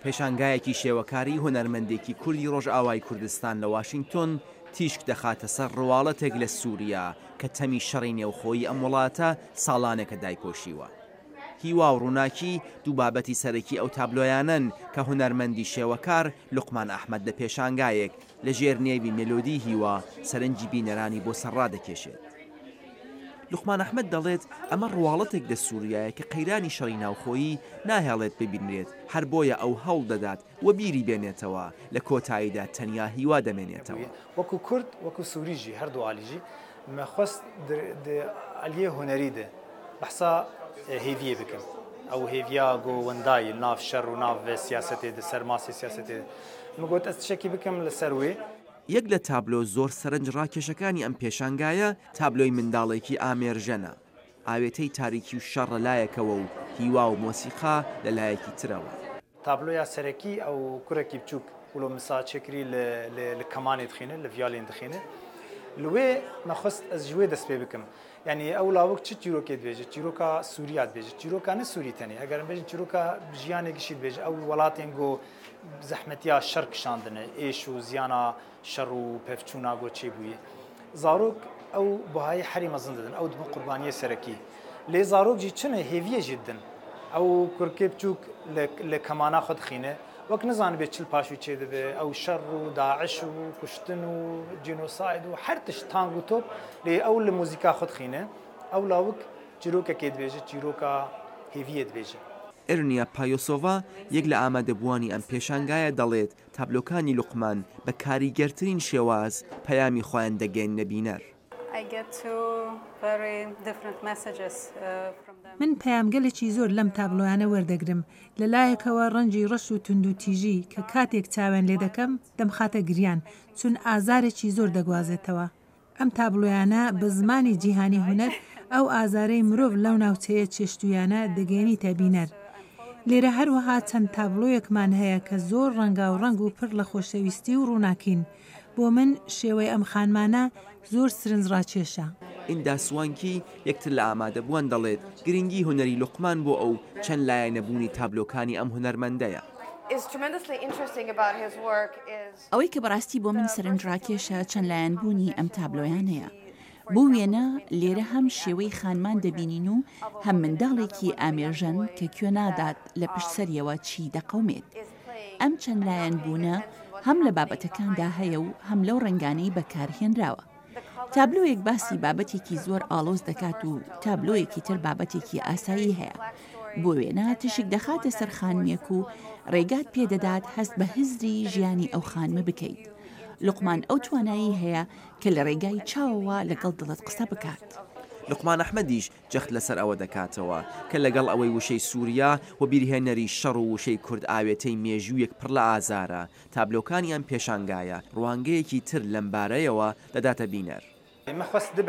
پێشانگایەکی شێوەکاری هونەرمەندێکی کوردی ڕۆژئاوای کوردستان لە واشنگتن تیشک دەخاتە سەر ڕواڵەتێک لە سووریا کە تەمی شەڕی نێوخۆیی ئەم وڵاتە ساڵانێکە دایکۆشیوە. هیوا و ڕووناکی دوو بابەتی سەرەکی ئەو تابلۆیانن کە هونەرمەندی شێوەکار لوقمان ئەحمەد لە پێشانگایەک لە ژێر نێوی مێلۆدی هیوا سەرنجی بینەرانی بۆ سەرڕادەکێشێت. لوقمان ئەحمەد دەڵێت ئەمە ڕواڵەتێک لە سووریایە کە قەیرانی شەڕی ناوخۆیی ناهێڵێت ببینرێت، هەر بۆیە ئەو هەوڵ دەدات و بیری بێنێتەوە لە کۆتاییدا تەنیا هیوا دەمێنێتەوە. وەکو کورد وەکو سووریژی هەردوو عالیژی مەخواست عەلیە هونەری دێ بەحسا هێڤیە بکەم ئەو هێڤیا گۆوەندایی ناو شەڕ و ناو سیاسەتێ دە سەرماسی سیاسەتێ مگوت ئەس شەکی بکەم لەسەر وێ. یەک لە تابلۆ زۆر سەرنج ڕاکێشەکانی ئەم پێشانگایە تابلۆی منداڵێکی ئامێرژەنە، ئاوێتەی تاریکی و شەڕ لەلایەکەوە و هیوا و مۆسیقا لەلایەکی ترەوە. تابلۆیا سەرەکی ئەو کوڕێکی بچووک وڵۆ مساچێکری لە کەمانێ دخینە لە ڤیالێن دخینە لێ مەخواست ئەس ژوێ دەست پێ بکەم. یعنی ئەو لاوەک چ چیرۆکێ دەبێژێت چیرۆکە سووریات بێژێت چیرۆکانە سووری تەنێ ئەگەر بێژن چیرۆکە ژیانێکیشی بێژێت ئەو وڵاتێن گۆ زەحمەتیا شەڕ کشاندنە ئێش و زیانە شەڕ و پێفچوونا گۆ چێ بوویە زارۆک ئەو بەهای حەری مەزن دەدن ئەو دمە قوربانیە سەرەکی لێ زارۆکجی چنە هێڤیەژی دن ئەو کورکێ بچووک لە کەمانە خۆ دخینە وەک نزان بێت چل پاشوی چێ دەبێ ئەو شەڕ و داعش و کوشتن و جینۆساید و هەر تشت تانگ و تۆپ لێ ئەو لە موزیکا خۆ دخینە ئەو لاوک چیرۆکەکێ دەبێژێت چیرۆکە هێڤیە دەبێژێت. ئێرنیا پایۆسۆڤا یەک لە ئامادەبووانی ئەم پێشانگایە دەڵێت تابلۆکانی لوقمان بە کاریگەرترین شێواز پەیامی خۆیان دەگەێنە بینەر. من پەیامگەلێکی زۆر لەم تابلۆیانە وەردەگرم لەلایەکەوە ڕەنجی ڕەش و تونند و تیژی کە کاتێک چاوێن لێ دەکەم دەمخاتە گریان چون ئازارێکی زۆر دەگوازێتەوە. ئەم تابلۆیانە بە زمانی جیهانی هونەر ئەو ئازارەی مرۆڤ لەو ناوچەیە چێشتویانە دەگەێنیتە بینەر. لێرە هەروەها چەند تابلۆیەکمان هەیە کە زۆر ڕەنگا و ڕەنگ و پڕ لە خۆشەویستی و ڕووناکین. بۆ من شێوەی ئەم خانمانە زۆر سرنجڕاکێشە. ئیندا سوانکی یەکتر لە ئامادەبووان دەڵێت گرنگی هونەری لوقمان بۆ ئەو چەند لایەنەبوونی تابلۆکانی ئەم هونەرمەندەیە. ئەوەی کە بەڕاستی بۆ من سەرنجڕاکێشە چەند لایەنبوونی ئەم تابلۆیان هەیە. بۆ وێنە لێرە هەم شێوەی خانمان دەبینین و هەم منداڵێکی ئامێژەن کە کوێ نادات لە پشت سەریەوە چی دەقەومێت. ئەم چەند لایەن بوونە هەم لە بابەتەکاندا هەیە و هەم لەو ڕنگانەی بەکارهێنراوە. تابلۆیەک باسی بابەتێکی زۆر ئاڵۆز دەکات و تابلۆیەکی تر بابەتێکی ئاسایی هەیە. بۆ وێنە تشک دەخاتە سەر خانمێک و ڕێگات پێدەدات هەست بە هزری ژیانی ئەو خانمە بکەیت. لوقمان ئەو توانایی هەیە کە لە ڕێگای چاوەوە لەگەڵ دڵت قسە بکات. لوقمان ئەحمەدیش جەخت لەسەر ئەوە دەکاتەوە کە لەگەڵ ئەوەی وشەی سووریا و بیرهێنەری شەڕ و وشەی کورد ئاوێتەی مێژوویەک پڕ لە ئازارە تابلۆکانی ئەم پێشانگایە ڕوانگەیەکی تر لەمبارەیەوە دەداتە بینەر. مەخواست دو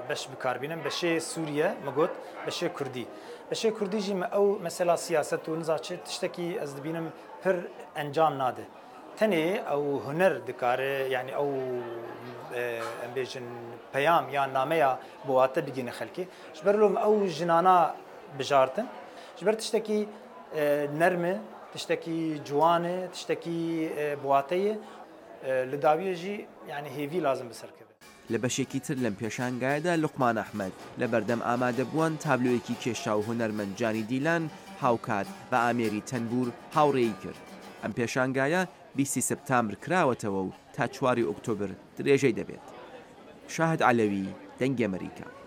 بەش بکاربینم بەشێ سووریە مەگوت بەشێ کوردی بەشێ کوردیژی ئەو مەسەلا سیاست و نزاچێت تشتێکی ئەس دەبینم پر ئەنجام نادە تەنێ ئەو هونەر دکارێ یعنی ئەو ئەمبێژن پەیام یان نامەیە بۆ واتە بگینە خەلکی ژبەر لۆم ئەو ژنانە بژارتن ژبەر تشتێکی نەرمە تشتێکی جوانە تشتێکی بواتەیە لە داویەژی یعنی هێڤی لازم بەسەرکەوێت. لە بەشێکی تر لەم پێشانگایەدا لوقمان ئەحمەد لە بەردەم ئامادەبووان تابلۆیەکی کێشا و هونەرمەند جانی دیلان هاوکات بە ئامێری تەنبور هاوڕێی کرد. ئەم پێشانگایە 20 سپتامبر کراوەتەوە و تا 4 ئۆکتۆبر درێژەی دەبێت. شاهد عەلەوی، دەنگی ئەمریکا.